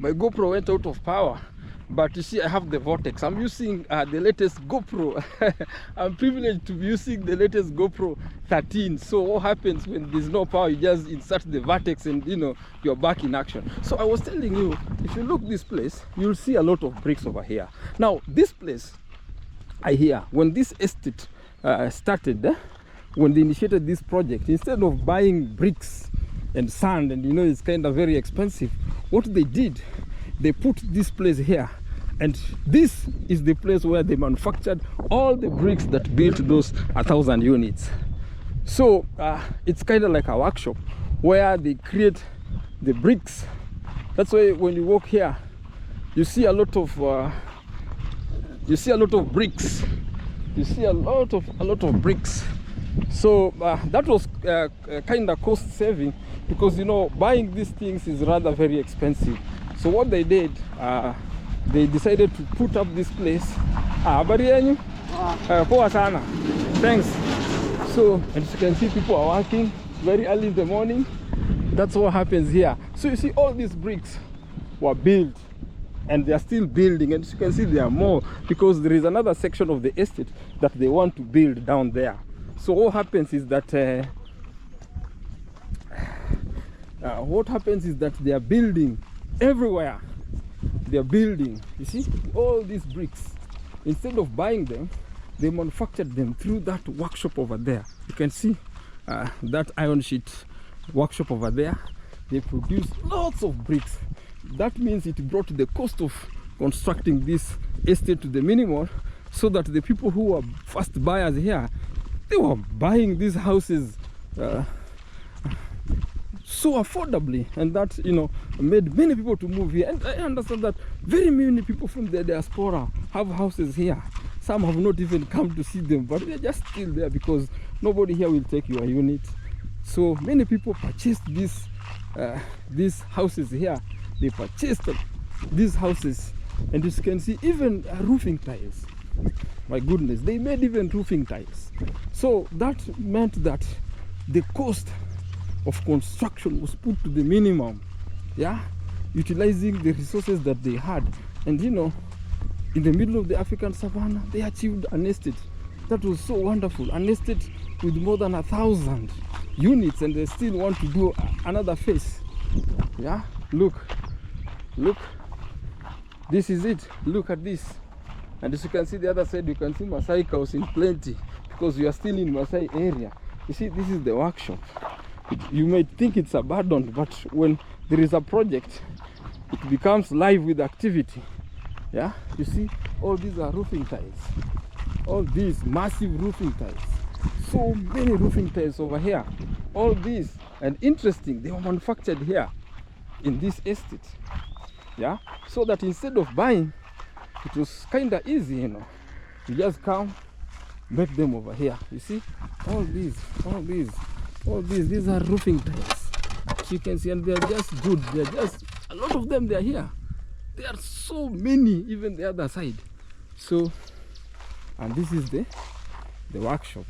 my GoPro went out of power. But you see, I have the Vortex. I'm using the latest GoPro. I'm privileged to be using the latest GoPro 13. So what happens when there's no power? You just insert the Vortex and you're back in action. So I was telling you, if you look this place, you'll see a lot of bricks over here. Now this place, I hear, when this estate started, when they initiated this project, instead of buying bricks and sand, and it's kind of very expensive, what they did, they put this place here. And this is the place where they manufactured all the bricks that built those 1,000 units. So it's kind of like a workshop where they create the bricks. That's why when you walk here, you see a lot of bricks. You see a lot of bricks. So that was kind of cost saving, because buying these things is rather very expensive. So what they did, they decided to put up this place. Thanks. So, as you can see, people are working very early in the morning. That's what happens here. So you see, all these bricks were built, and they are still building. And as you can see, there are more, because there is another section of the estate that they want to build down there. So what happens is that they are building everywhere. They are building. You see, all these bricks, instead of buying them, they manufactured them through that workshop over there. You can see that iron sheet workshop over there. They produce lots of bricks. That means it brought the cost of constructing this estate to the minimum, so that the people who were first buyers here, they were buying these houses so affordably, and that made many people to move here. And I understand that very many people from the diaspora have houses here. Some have not even come to see them, but they're just still there because nobody here will take your unit. So many people purchased these houses here. They purchased these houses, and as you can see, even roofing tiles. My goodness, they made even roofing tiles. So that meant that the cost of construction was put to the minimum, utilizing the resources that they had. And in the middle of the African savannah, they achieved an estate that was so wonderful, an estate with more than 1,000 units, and they still want to do another phase. Look, this is it. Look at this. And as you can see the other side, you can see Maasai cows in plenty, because we are still in Maasai area. You see, this is the workshop. You might think it's abandoned, but when there is a project, it becomes live with activity. You see, all these are roofing tiles. All these massive roofing tiles. So many roofing tiles over here. All these, and interesting, they were manufactured here in this estate. So that instead of buying, it was kind of easy, You just come, make them over here. You see, all these are roofing tiles. You can see, and they are just good. They are just, a lot of them, they are here. There are so many, even the other side. So, and this is the workshop.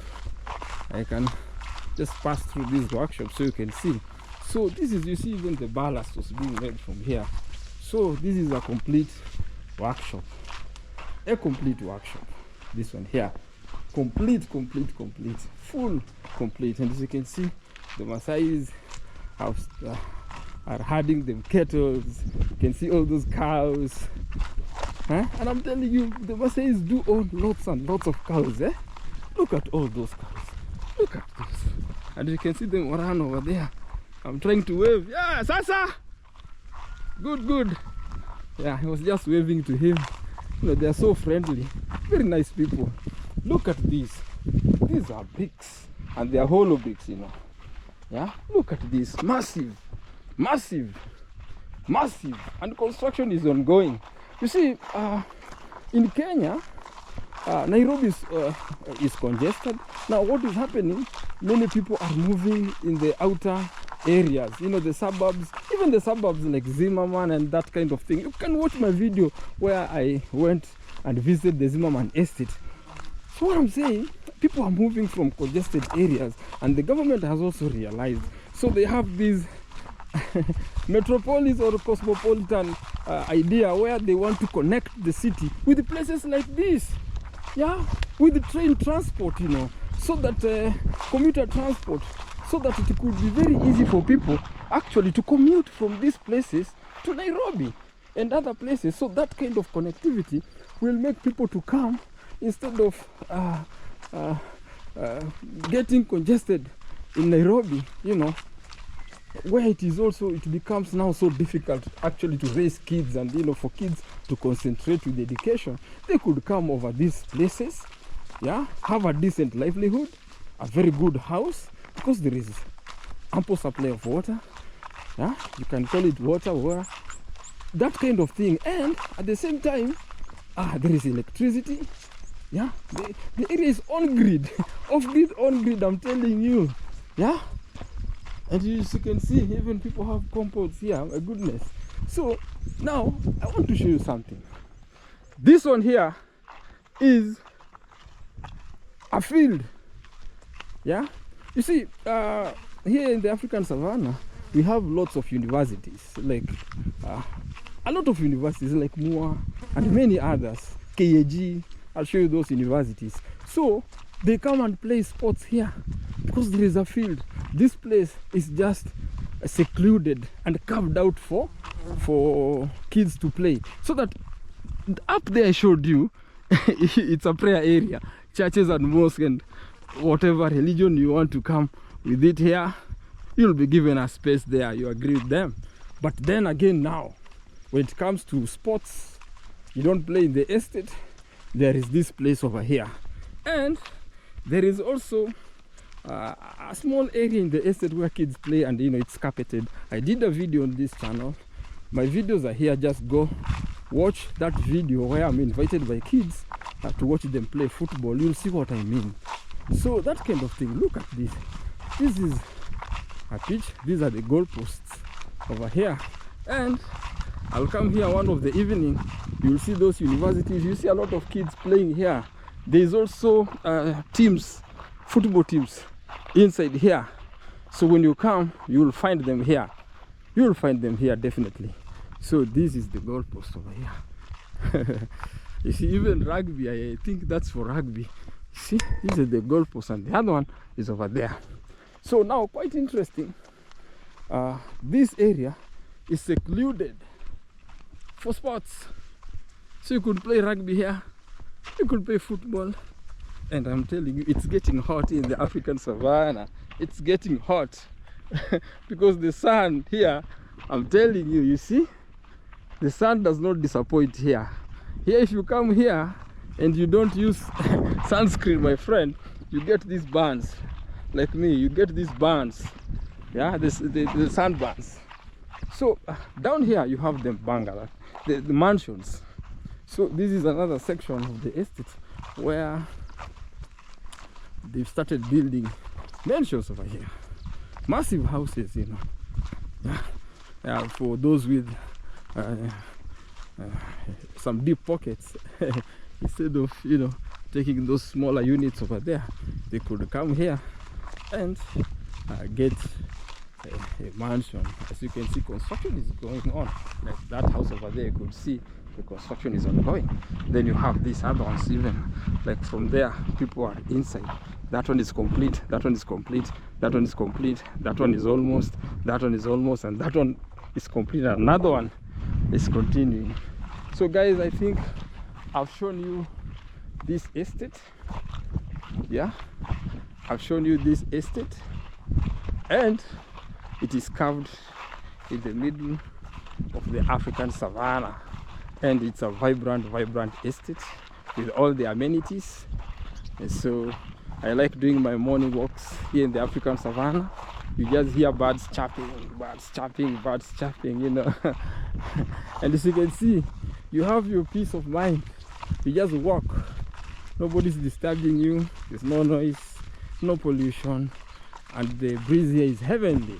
I can just pass through this workshop so you can see. So this is, you see, even the ballast was being made from here. So this is a complete workshop. A complete workshop. This one here. Complete. Full complete. And as you can see, the Maasais are herding them kettles. You can see all those cows. And I'm telling you, the Maasais do own lots and lots of cows. Look at all those cows. Look at this. And you can see them run over there. I'm trying to wave. Yeah, Sasa! Good. Yeah, I was just waving to him. They are so friendly. Very nice people. Look at these. These are bricks. And they are hollow bricks, Look at this. Massive. And construction is ongoing. You see, in Kenya, Nairobi is congested. Now what is happening, many people are moving in the outer areas, the suburbs, even the suburbs like Zimmerman and that kind of thing. You can watch my video where I went and visited the Zimmerman estate. So what I'm saying, people are moving from congested areas, and the government has also realized. So they have these metropolis or cosmopolitan idea where they want to connect the city with places like this, yeah, with the train transport, you know, so that commuter transport, so that it could be very easy for people actually to commute from these places to Nairobi and other places. So that kind of connectivity will make people to come instead of getting congested in Nairobi, you know, where it is also, it becomes now so difficult actually to raise kids, and you know, for kids to concentrate with education. They could come over these places, yeah, have a decent livelihood, a very good house, because there is ample supply of water, yeah, you can call it water, that kind of thing. And at the same time, there is electricity, yeah, the area is on grid, off grid, on grid, I'm telling you, yeah. And as you can see, even people have compounds here, my goodness. So now I want to show you something. This one here is a field, yeah. You see, here in the African savannah, we have lots of universities, like a lot of universities like MUA and many others, KAG. I'll show you those universities. So they come and play sports here because there is a field. This place is just secluded and carved out for kids to play. So that up there I showed you, it's a prayer area, churches and mosques and whatever religion you want to come with it here, you'll be given a space there. You agree with them. But then again, now when it comes to sports, you don't play in the estate. There is this place over here, and there is also a small area in the estate where kids play, and you know, it's carpeted. I did a video on this channel. My videos are here. Just go watch that video where I'm invited by kids to watch them play football. You'll see what I mean. So that kind of thing. Look at this. This is a pitch. These are the goalposts over here, and I'll come here one of the evening. You'll see those universities. You see a lot of kids playing here. There's also teams, football teams inside here. So when you come, you will find them here. You will find them here definitely. So this is the goalpost over here. You see, even rugby, I think that's for rugby. See, this is the goalpost, and the other one is over there. So now, quite interesting. This area is secluded for sports. So you could play rugby here, you could play football, and I'm telling you, it's getting hot in the African savannah. It's getting hot because the sun here, I'm telling you, you see, the sun does not disappoint here. Here, if you come here and you don't use sunscreen, my friend, you get these burns. Like me, you get these burns, yeah, the sunburns. So down here you have the bungalow, the mansions. So this is another section of the estate where they've started building mansions over here, massive houses, you know, yeah, for those with some deep pockets. Instead of, you know, taking those smaller units over there, they could come here and get a mansion. As you can see, construction is going on. Like that house over there, you could see the construction is ongoing. Then you have these other ones, even like from there, people are inside. That one is complete, that one is complete, that one is complete, that one is almost, that one is almost, and that one is complete. Another one is continuing. So guys, I think I've shown you this estate. Yeah, I've shown you this estate, and it is carved in the middle of the African savannah, and it's a vibrant estate with all the amenities. And so I like doing my morning walks here in the African savannah. You just hear birds chirping, you know. And as you can see, you have your peace of mind. You just walk, nobody's disturbing you, there's no noise, no pollution, and the breeze here is heavenly.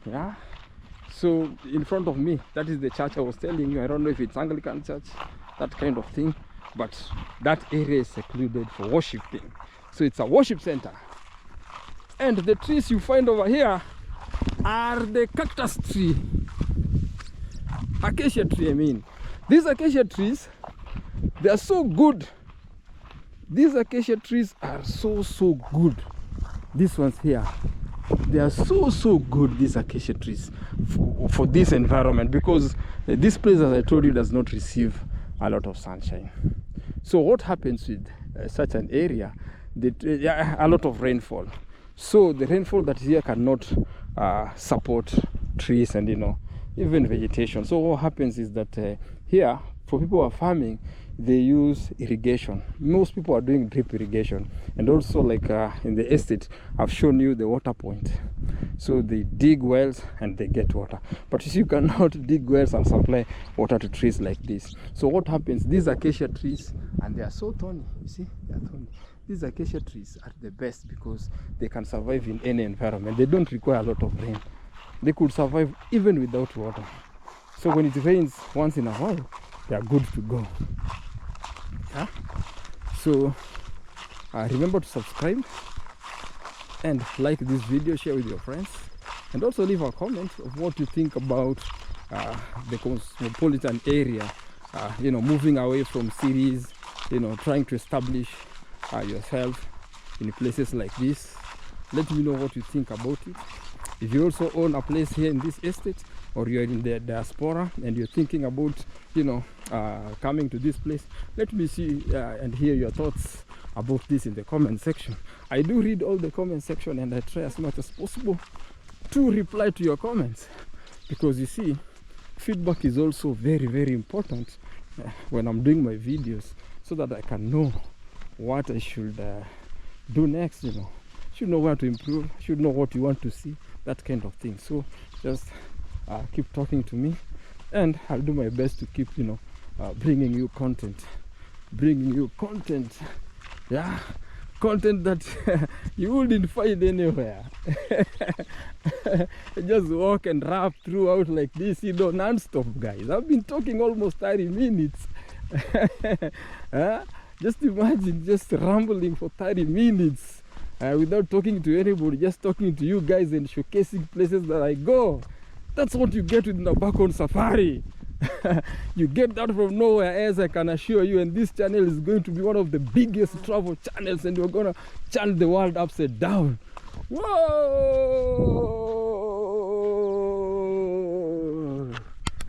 Yeah, so in front of me, that is the church I was telling you. I don't know if it's Anglican church, that kind of thing, but that area is secluded for worshiping. So it's a worship center. And the trees you find over here are the cactus tree. Acacia tree, I mean. These acacia trees, they are so good. These acacia trees are so good. These ones here, they are so good, these acacia trees, for this environment, because this place, as I told you, does not receive a lot of sunshine. So what happens with such an area, a lot of rainfall. So the rainfall that is here cannot support trees and, you know, even vegetation. So what happens is that here, for people who are farming, they use irrigation. Most people are doing drip irrigation, and also like in the estate, I've shown you the water point. So they dig wells and they get water. But you see, you cannot dig wells and supply water to trees like this. So what happens? These acacia trees, and they are so thorny. You see, they are thorny. These acacia trees are the best because they can survive in any environment. They don't require a lot of rain. They could survive even without water. So when it rains once in a while, they are good to go. Yeah? So remember to subscribe and like this video, share with your friends, and also leave a comment of what you think about the cosmopolitan area, you know, moving away from cities, you know, trying to establish yourself in places like this. Let me know what you think about it. If you also own a place here in this estate, or you're in the diaspora and you're thinking about, you know, coming to this place, let me see and hear your thoughts about this in the comment section. I do read all the comment section, and I try as much as possible to reply to your comments, because you see, feedback is also very important when I'm doing my videos, so that I can know what I should do next. You know, should know where to improve, should know what you want to see, that kind of thing. So just keep talking to me, and I'll do my best to keep, you know, bringing you content, yeah, content that you wouldn't find anywhere. Just walk and rap throughout like this, you know, non-stop, guys. I've been talking almost 30 minutes. Just imagine just rambling for 30 minutes without talking to anybody, just talking to you guys and showcasing places that I go. That's what you get with Nabakon Safari. You get that from nowhere, as I can assure you. And this channel is going to be one of the biggest travel channels, and we're gonna turn the world upside down. Whoa!